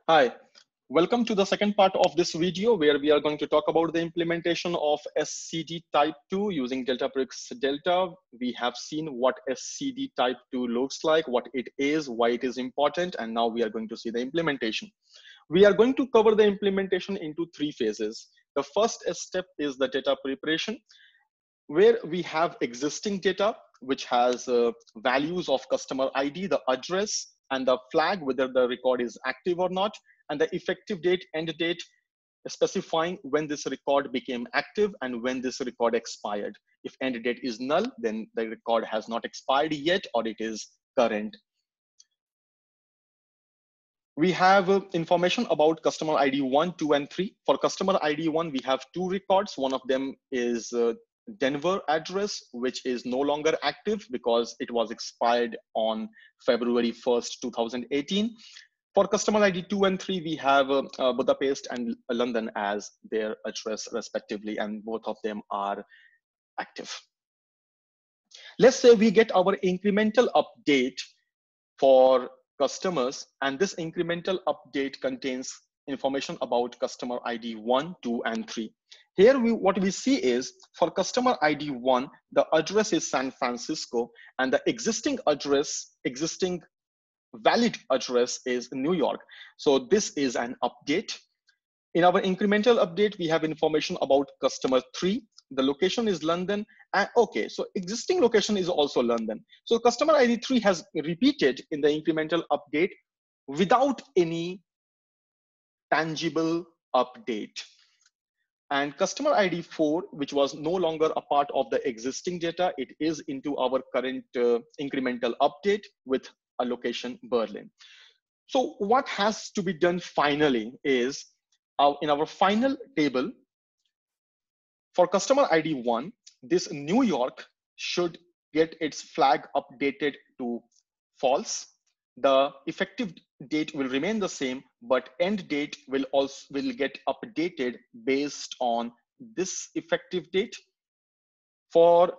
Hi, welcome to the second part of this video where we are going to talk about the implementation of SCD Type 2 using Databricks Delta. We have seen what SCD Type 2 looks like, what it is, why it is important, and now we are going to see the implementation. We are going to cover the implementation into three phases. The first step is the data preparation, where we have existing data, which has values of customer ID, the address, and the flag, whether the record is active or not, and the effective date, end date, specifying when this record became active and when this record expired. If end date is null, then the record has not expired yet or it is current. We have information about customer ID 1, 2, and 3. For customer ID 1, we have two records. One of them is Denver address, which is no longer active because it was expired on February 1st, 2018. For customer ID 2 and 3, we have Budapest and London as their address respectively, and both of them are active. Let's say we get our incremental update for customers, and this incremental update contains information about customer ID 1, 2, and 3. Here, what we see is for customer ID 1, the address is San Francisco, and the existing valid address is New York. So this is an update. In our incremental update, we have information about customer 3. The location is London. And okay, so existing location is also London. So customer ID 3 has repeated in the incremental update without any tangible update. And customer ID 4, which was no longer a part of the existing data, it is into our current incremental update with a location Berlin. So what has to be done finally is in our final table, for customer ID 1, this New York should get its flag updated to false. The effective date will remain the same, but end date will get updated based on this effective date. For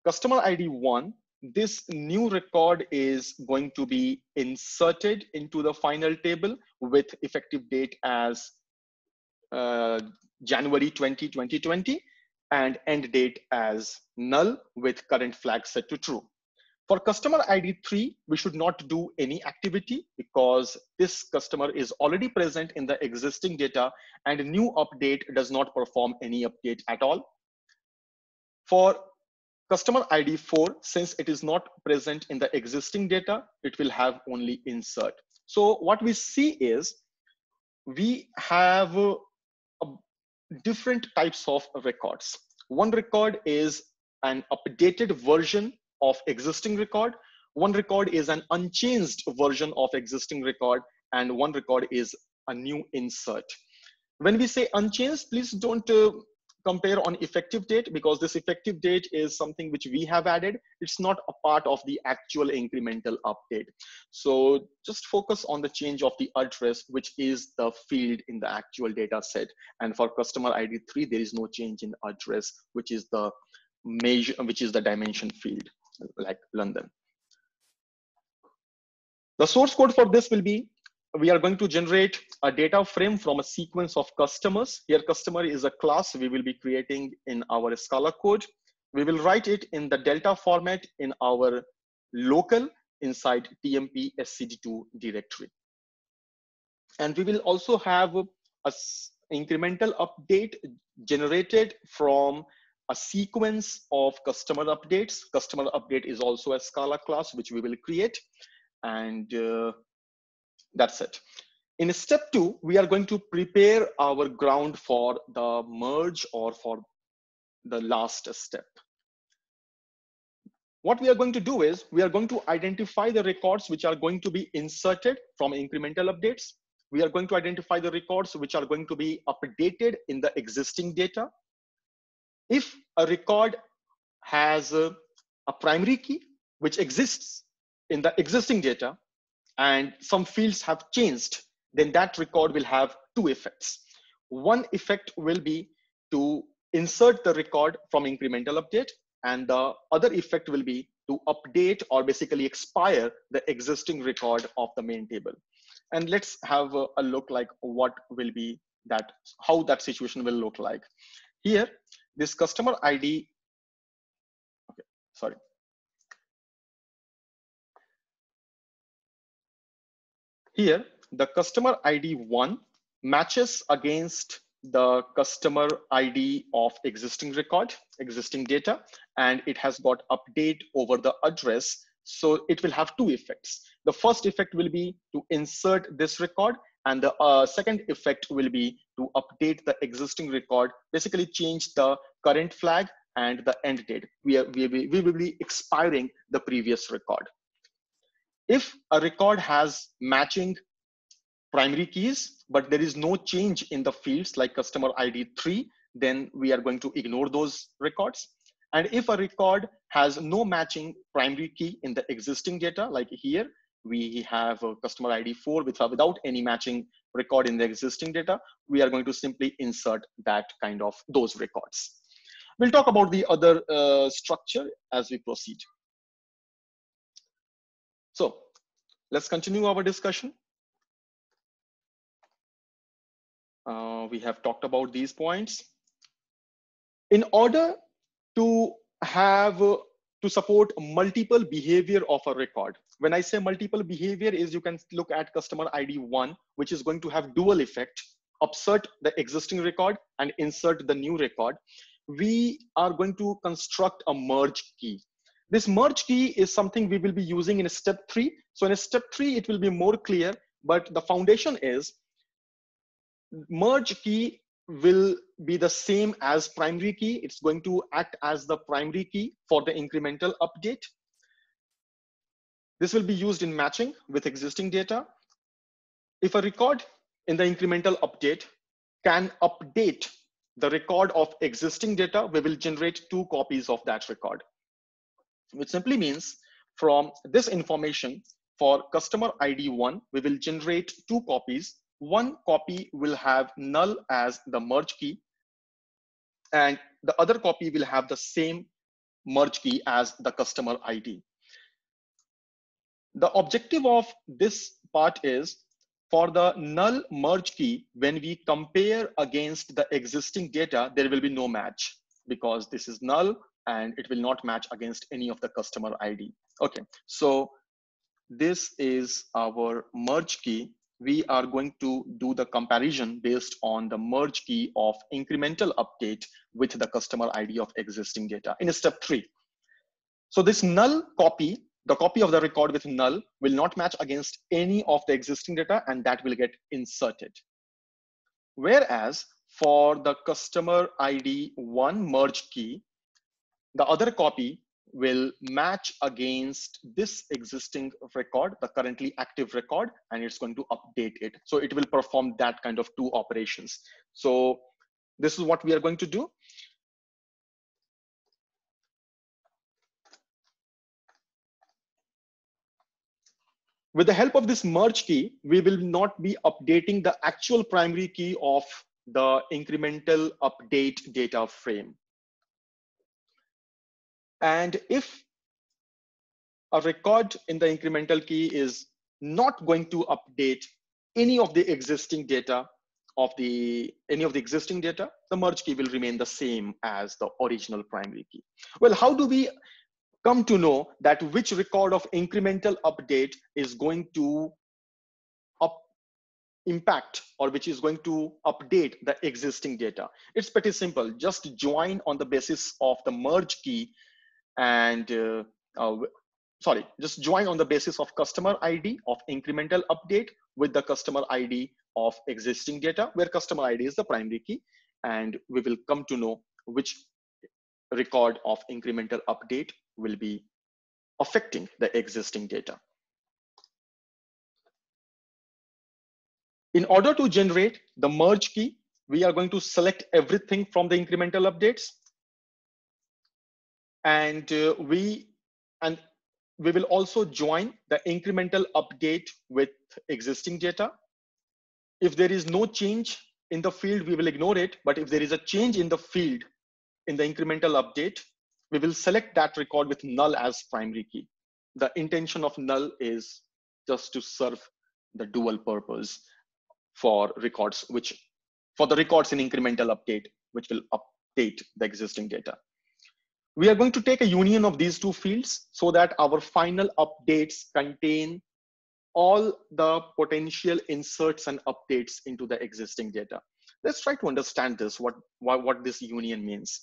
customer ID 1, this new record is going to be inserted into the final table with effective date as January 20, 2020, and end date as null with current flag set to true. For customer ID 3, we should not do any activity because this customer is already present in the existing data and new update does not perform any update at all. For customer ID 4, since it is not present in the existing data, it will have only insert. So what we see is we have different types of records. One record is an updated version of existing record. One record is an unchanged version of existing record, and one record is a new insert. When we say unchanged, please don't compare on effective date because this effective date is something which we have added. It's not a part of the actual incremental update. So just focus on the change of the address, which is the field in the actual data set. And for customer ID 3, there is no change in address, which is the dimension field, like London. The source code for this will be, we are going to generate a data frame from a sequence of customers. Here, customer is a class we will be creating in our Scala code. We will write it in the Delta format in our local inside TMP SCD2 directory. And we will also have a incremental update generated from a sequence of customer updates. Customer update is also a Scala class, which we will create. And that's it. In step 2, we are going to prepare our ground for the merge or for the last step. What we are going to do is we are going to identify the records which are going to be inserted from incremental updates. We are going to identify the records which are going to be updated in the existing data. If a record has a primary key which exists in the existing data, and some fields have changed, then that record will have two effects. One effect will be to insert the record from incremental update, and the other effect will be to update or basically expire the existing record of the main table. And let's have a look like what will be that, how that situation will look like. Here, this customer ID, okay, sorry. Here, the customer ID 1 matches against the customer ID of existing record, existing data, and it has got update over the address. So it will have two effects. The first effect will be to insert this record, and the second effect will be to update the existing record, basically change the current flag and the end date. We will be expiring the previous record. If a record has matching primary keys, but there is no change in the fields like customer ID 3, then we are going to ignore those records. And if a record has no matching primary key in the existing data, like here, we have a customer ID 4 without any matching record in the existing data, we are going to simply insert that kind of those records. We'll talk about the other structure as we proceed. So let's continue our discussion. We have talked about these points. In order to have to support multiple behavior of a record, when I say multiple behavior is, you can look at customer ID 1, which is going to have dual effect, upsert the existing record and insert the new record. We are going to construct a merge key. This merge key is something we will be using in step 3. So in step 3, it will be more clear, but the foundation is merge key will be the same as primary key. It's going to act as the primary key for the incremental update. This will be used in matching with existing data. If a record in the incremental update can update the record of existing data, we will generate 2 copies of that record, which simply means from this information for customer ID 1, we will generate 2 copies. One copy will have null as the merge key, and the other copy will have the same merge key as the customer ID. The objective of this part is, for the null merge key, when we compare against the existing data, there will be no match because this is null and it will not match against any of the customer ID. Okay, so this is our merge key. We are going to do the comparison based on the merge key of incremental update with the customer ID of existing data in step 3. So this null copy, the copy of the record with null, will not match against any of the existing data, and that will get inserted. Whereas for the customer ID 1 merge key, the other copy will match against this existing record, the currently active record, and it's going to update it. So it will perform that kind of 2 operations. So this is what we are going to do. With the help of this merge key, we will not be updating the actual primary key of the incremental update data frame. And if a record in the incremental key is not going to update any of the existing data of the existing data, the merge key will remain the same as the original primary key. Well, how do we come to know that which record of incremental update is going to impact or which is going to update the existing data? It's pretty simple. Just join on the basis of the merge key and just join on the basis of customer ID of incremental update with the customer ID of existing data, where customer ID is the primary key, and we will come to know which record of incremental update will be affecting the existing data. In order to generate the merge key, we are going to select everything from the incremental updates, and we will also join the incremental update with existing data. If there is no change in the field, we will ignore it. But if there is a change in the field in the incremental update, we will select that record with null as primary key. The intention of null is just to serve the dual purpose for records, for the records in incremental update, which will update the existing data. We are going to take a union of these two fields so that our final updates contain all the potential inserts and updates into the existing data. Let's try to understand this, what this union means.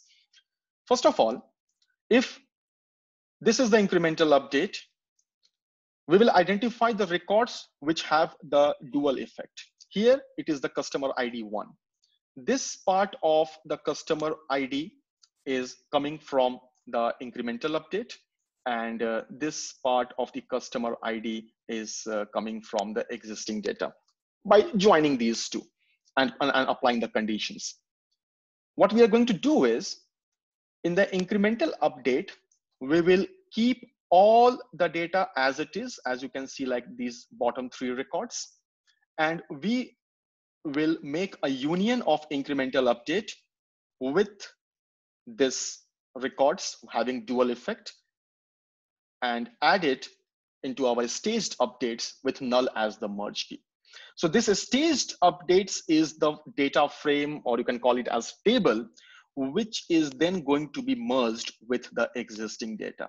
First of all, if this is the incremental update, we will identify the records which have the dual effect. Here, it is the customer ID 1. This part of the customer ID is coming from the incremental update, and this part of the customer ID is coming from the existing data by joining these two and applying the conditions. What we are going to do is, in the incremental update, we will keep all the data as it is, as you can see, like these bottom 3 records, and we will make a union of incremental update with this records having dual effect and add it into our staged updates with null as the merge key. So this staged updates is the data frame, or you can call it as table, which is then going to be merged with the existing data.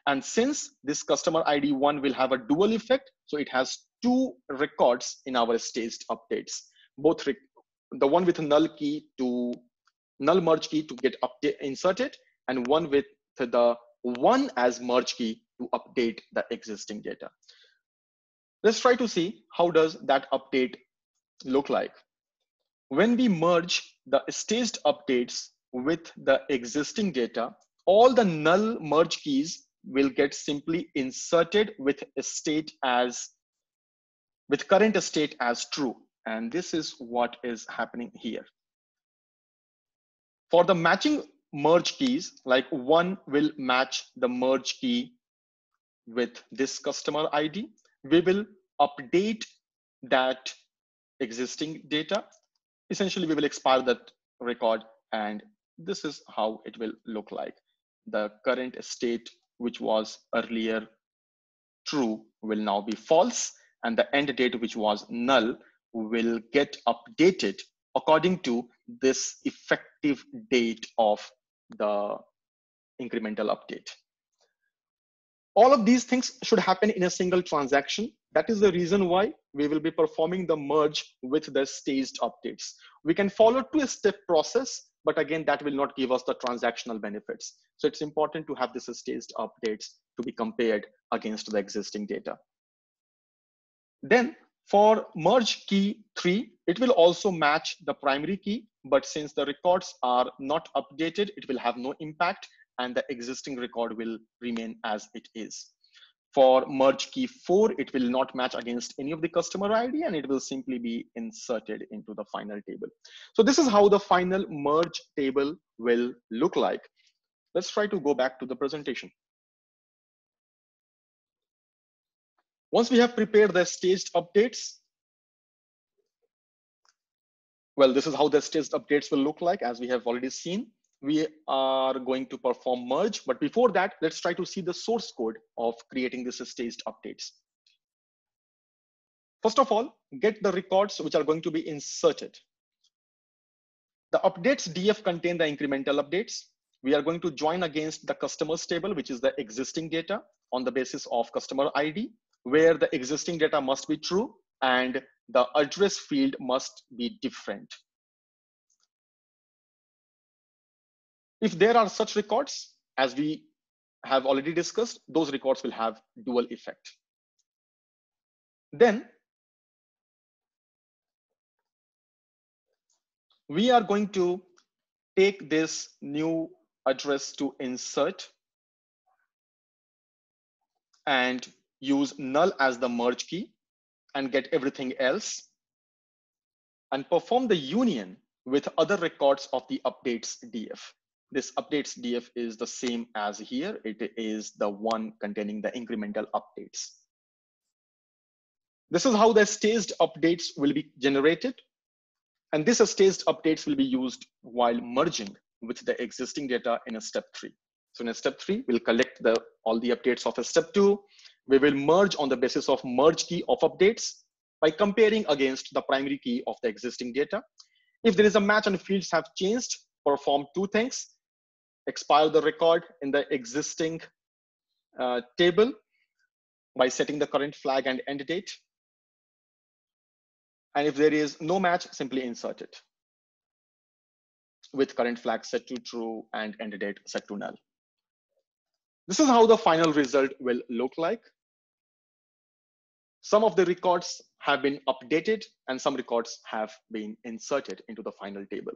And since this customer ID 1 will have a dual effect, so it has 2 records in our staged updates, both the one with null merge key to get inserted, and one with the one as merge key to update the existing data. Let's try to see how does that update look like. When we merge the staged updates with the existing data, all the null merge keys will get simply inserted with current state as true. And this is what is happening here. For the matching merge keys, like 1 will match the merge key with this customer ID, we will update that existing data. Essentially, we will expire that record, and this is how it will look like. The current state, which was earlier true, will now be false, and the end date, which was null, will get updated according to this effective date of the incremental update. All of these things should happen in a single transaction. That is the reason why we will be performing the merge with the staged updates. We can follow 2-step process, but again, that will not give us the transactional benefits. So it's important to have this staged updates to be compared against the existing data. Then for merge key 3, it will also match the primary key, but since the records are not updated, it will have no impact, and the existing record will remain as it is. For merge key 4, it will not match against any of the customer ID, and it will simply be inserted into the final table. So this is how the final merge table will look like. Let's try to go back to the presentation. Once we have prepared the staged updates, well, this is how the staged updates will look like, as we have already seen. We are going to perform merge, but before that, let's try to see the source code of creating this staged updates. First of all, get the records which are going to be inserted. The updates DF contain the incremental updates. We are going to join against the customers table, which is the existing data, on the basis of customer ID, where the existing data must be true and the address field must be different. If there are such records, as we have already discussed, those records will have dual effect. Then we are going to take this new address to insert and use null as the merge key and get everything else, and perform the union with other records of the updates DF. This updates DF is the same as here. It is the one containing the incremental updates. This is how the staged updates will be generated. And this staged updates will be used while merging with the existing data in a step 3. So in a step 3, we'll collect all the updates of a step 2. We will merge on the basis of merge key of updates. by comparing against the primary key of the existing data. If there is a match and fields have changed, perform two things: expire the record in the existing table by setting the current flag and end date. And if there is no match, simply insert it with current flag set to true and end date set to null. This is how the final result will look like. Some of the records have been updated and some records have been inserted into the final table.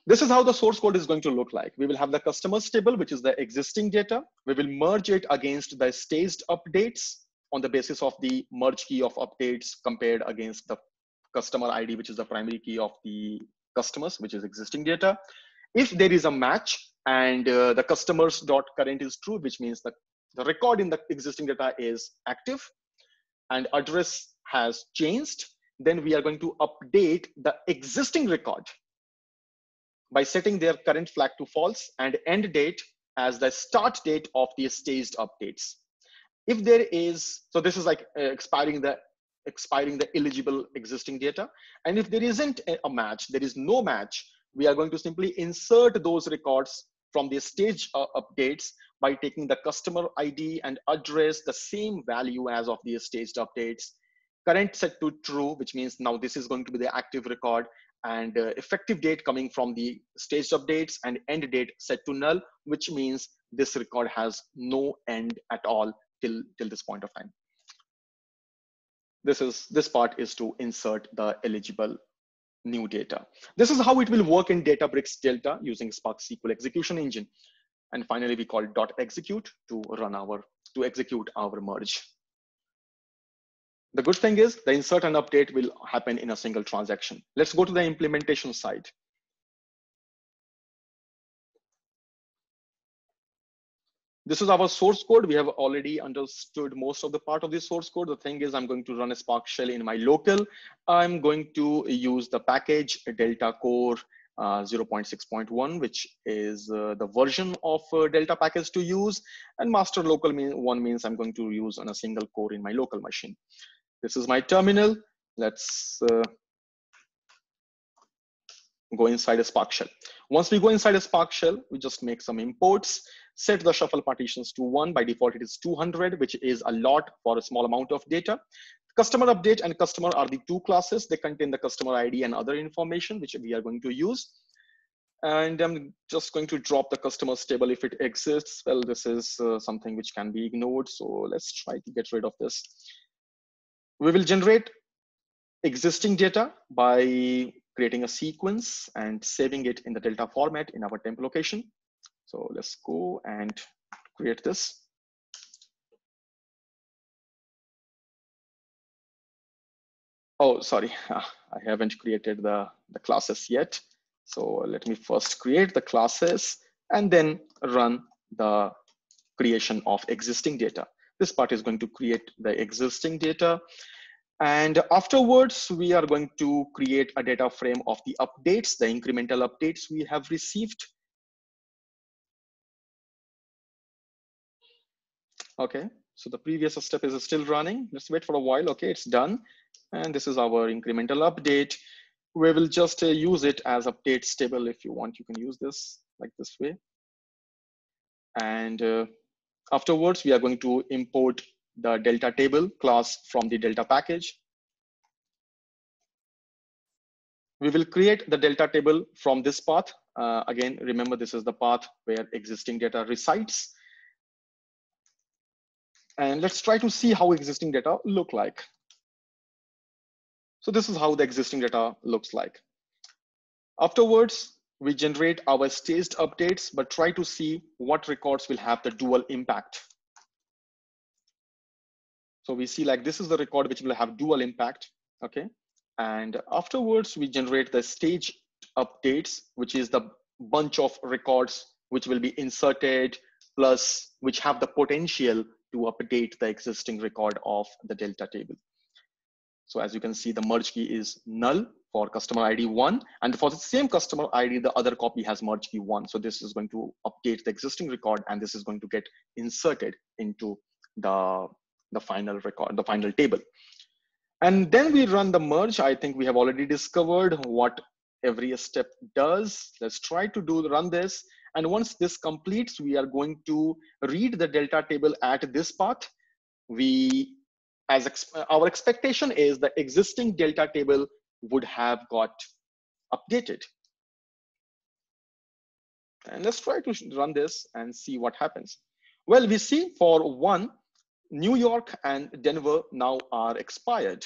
This is how the source code is going to look like. We will have the customers table, which is the existing data. We will merge it against the staged updates on the basis of the merge key of updates compared against the customer ID, which is the primary key of the customers, which is existing data. If there is a match and the customers.current is true, which means that the record in the existing data is active and address has changed, then we are going to update the existing record by setting their current flag to false and end date as the start date of the staged updates. If there is, so this is like expiring the eligible existing data. And if there isn't a match, there is no match, we are going to simply insert those records from the stage updates by taking the customer ID and address, the same value as of the staged updates. Current set to true, which means now this is going to be the active record, and effective date coming from the staged updates, and end date set to null, which means this record has no end at all till this point of time. This part is to insert the eligible new data. This is how it will work in Databricks Delta using Spark SQL execution engine. And finally, we call .execute to execute our merge. The good thing is the insert and update will happen in a single transaction. Let's go to the implementation side. This is our source code. We have already understood most of the part of the source code. The thing is, I'm going to run a Spark shell in my local. I'm going to use the package Delta Core 0.6.1, which is the version of Delta package to use. And master local one means I'm going to use on a single core in my local machine. This is my terminal. Let's go inside a Spark shell. Once we go inside a Spark shell, we just make some imports, set the shuffle partitions to 1. By default, it is 200, which is a lot for a small amount of data. Customer update and customer are the two classes. They contain the customer ID and other information, which we are going to use. And I'm just going to drop the customers table if it exists. Well, this is something which can be ignored. So let's try to get rid of this. We will generate existing data by creating a sequence and saving it in the Delta format in our temp location. So let's go and create this. Oh, sorry, I haven't created the classes yet. So let me first create the classes and then run the creation of existing data. This part is going to create the existing data. And afterwards, we are going to create a data frame of the updates, the incremental updates we have received. Okay, so the previous step is still running. Let's wait for a while. Okay, it's done. And this is our incremental update. We will just use it as updates table. If you want, you can use this like this way. And afterwards, we are going to import the Delta table class from the Delta package. We will create the Delta table from this path. Again, remember, this is the path where existing data resides. And let's try to see how existing data look like. So this is how the existing data looks like. Afterwards, we generate our staged updates, but try to see what records will have the dual impact. So we see like this is the record which will have dual impact, okay? And afterwards, we generate the stage updates, which is the bunch of records which will be inserted, plus which have the potential to update the existing record of the Delta table. So as you can see, the merge key is null for customer ID 1, and for the same customer ID, the other copy has merge key 1. So this is going to update the existing record, and this is going to get inserted into the the final record, the final table. And then we run the merge. I think we have already discovered what every step does. Let's try to run this. And once this completes, we are going to read the delta table at this path. Our expectation is the existing delta table would have got updated. And let's try to run this and see what happens. Well, we see for one, New York and Denver now are expired.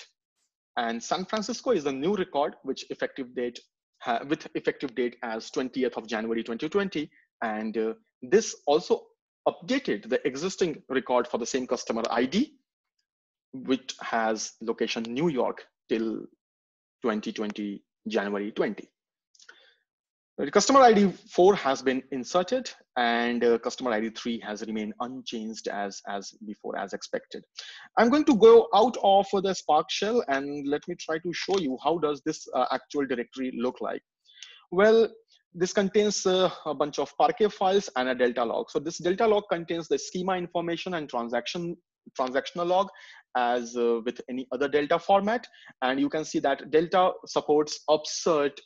And San Francisco is a new record, which with effective date as 20th of January 2020. And this also updated the existing record for the same customer ID, which has location New York till 2020 January 20. The customer ID 4 has been inserted, and customer ID 3 has remained unchanged as before, as expected. I'm going to go out of the Spark shell and let me try to show you how does this actual directory look like. Well, this contains a bunch of Parquet files and a delta log. So this delta log contains the schema information and transactional log as with any other delta format. And you can see that delta supports upsert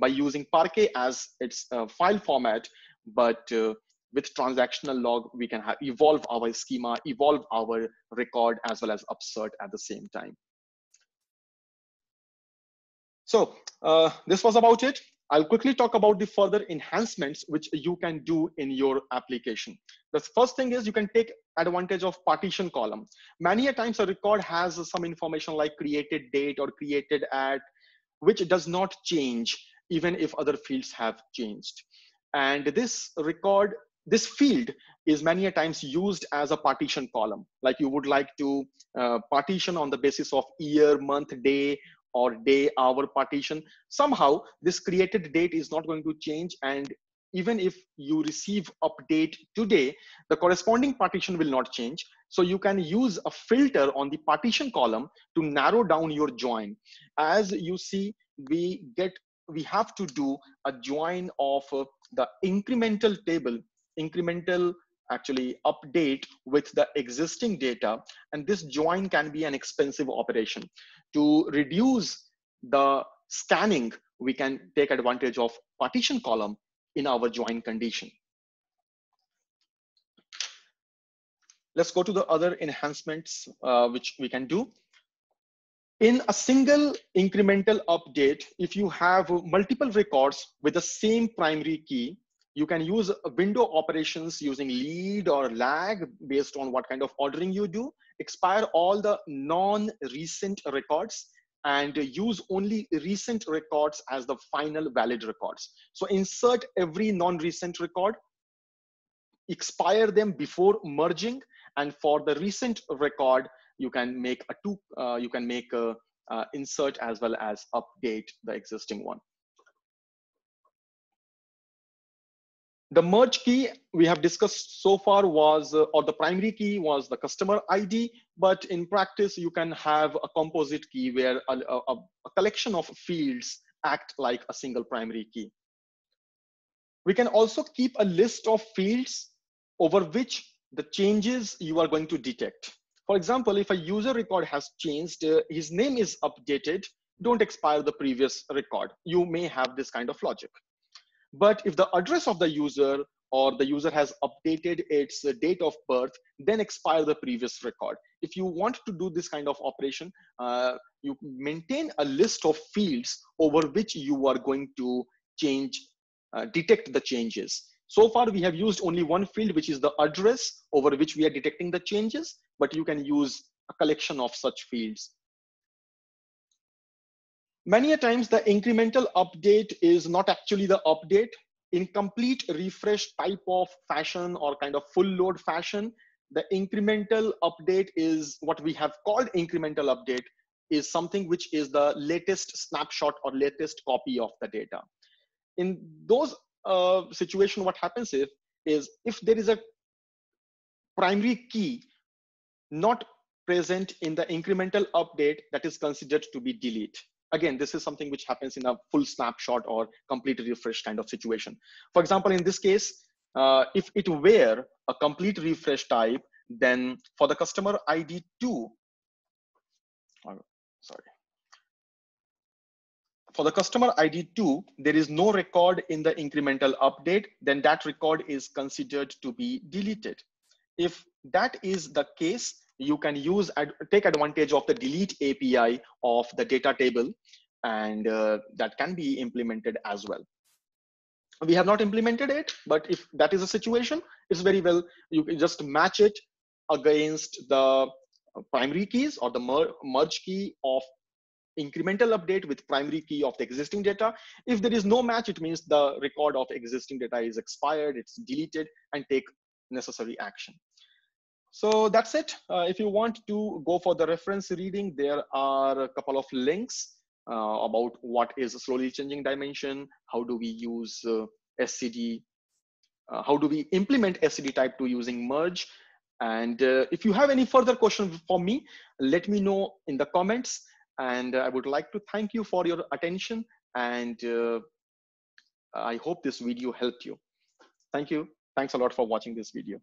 by using Parquet as its file format, but with transactional log, we can evolve our schema, evolve our record, as well as upsert at the same time. So this was about it. I'll quickly talk about the further enhancements which you can do in your application. The first thing is you can take advantage of partition column. Many a times a record has some information like created date or created at, which does not change even if other fields have changed. And this field is many a times used as a partition column. Like you would like to partition on the basis of year, month, day, or day, hour partition. Somehow this created date is not going to change. And even if you receive update today, the corresponding partition will not change. So you can use a filter on the partition column to narrow down your join. As you see, we have to do a join of the incremental table, actually update with the existing data. And this join can be an expensive operation. To reduce the scanning, we can take advantage of partition column in our join condition. Let's go to the other enhancements which we can do. In a single incremental update, if you have multiple records with the same primary key, you can use window operations using lead or lag based on what kind of ordering you do, expire all the non-recent records, and use only recent records as the final valid records. So insert every non-recent record, expire them before merging, and for the recent record, you can make insert as well as update the existing one. The merge key we have discussed so far was, or the primary key was the customer ID, but in practice, you can have a composite key where a collection of fields act like a single primary key. We can also keep a list of fields over which the changes you are going to detect. For example, if a user record has changed, his name is updated, don't expire the previous record. You may have this kind of logic. But if the address of the user or the user has updated its date of birth, then expire the previous record. If you want to do this kind of operation, you maintain a list of fields over which you are going to detect the changes. So far, we have used only one field, which is the address over which we are detecting the changes, but you can use a collection of such fields. Many a times, the incremental update is not actually the update. In complete refresh type of fashion or kind of full load fashion, the incremental update is what we have called incremental update, is something which is the latest snapshot or latest copy of the data. In those situation, what happens is if there is a primary key not present in the incremental update, that is considered to be delete. Again, this is something which happens in a full snapshot or complete refresh kind of situation. For example, in this case, if it were a complete refresh type Then for the customer ID 2, sorry. For the customer ID 2, there is no record in the incremental update, then that record is considered to be deleted. If that is the case, you can take advantage of the delete API of the data table, and that can be implemented as well. We have not implemented it, but if that is a situation, it's very well, you can just match it against the primary keys or the merge key of incremental update with primary key of the existing data. If there is no match, it means the record of existing data is expired, it's deleted, and take necessary action. So that's it. If you want to go for the reference reading, there are a couple of links about what is a slowly changing dimension, how do we use SCD, how do we implement SCD type 2 using merge. And if you have any further questions for me, let me know in the comments. And I would like to thank you for your attention. And I hope this video helped you. Thank you. Thanks a lot for watching this video.